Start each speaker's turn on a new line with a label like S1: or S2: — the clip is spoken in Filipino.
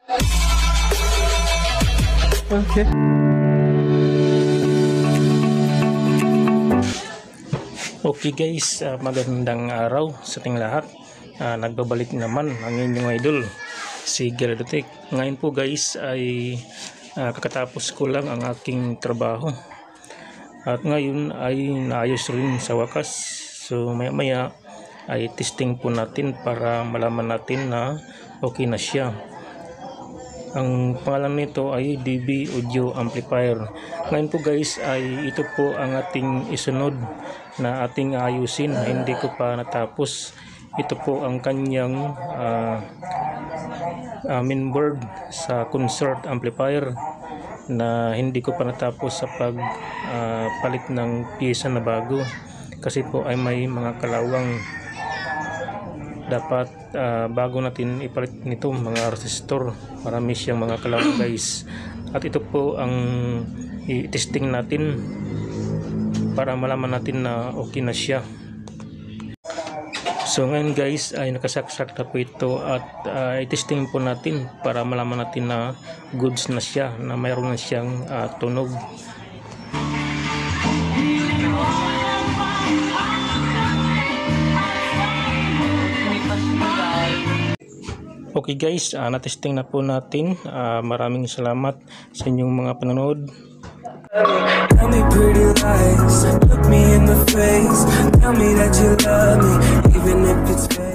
S1: Okay. Okay guys, magandang araw sa ating lahat. Nagbabalik naman ang inyong idol, si Galadotek. Ngayon po guys ay kakatapos ko lang ang aking trabaho. At ngayon ay naayos rin sa wakas. So maya maya ay testing po natin para malaman natin na okay na siya. Ang pangalan nito ay DB Audio Amplifier. Ngayon po guys ay ito po ang ating isunod na ating ayusin na hindi ko pa natapos. Ito po ang kanyang mainboard sa concert amplifier na hindi ko pa natapos sa palit ng piyesa na bago, kasi po ay may mga kalawang dapat bago natin ipalit nito, mga resistor. Marami siyang mga kalawang guys, at ito po ang i-testing natin para malaman natin na okay na siya. So ngayon guys ay nakasaksak na po ito at i-testing po natin para malaman natin na goods na siya, na mayroon na siyang tunog. Okay guys, na-testing na po natin. Maraming salamat sa inyong mga panonood.
S2: Tell me pretty lies, look me in the face, tell me that you love me, even if it's fake.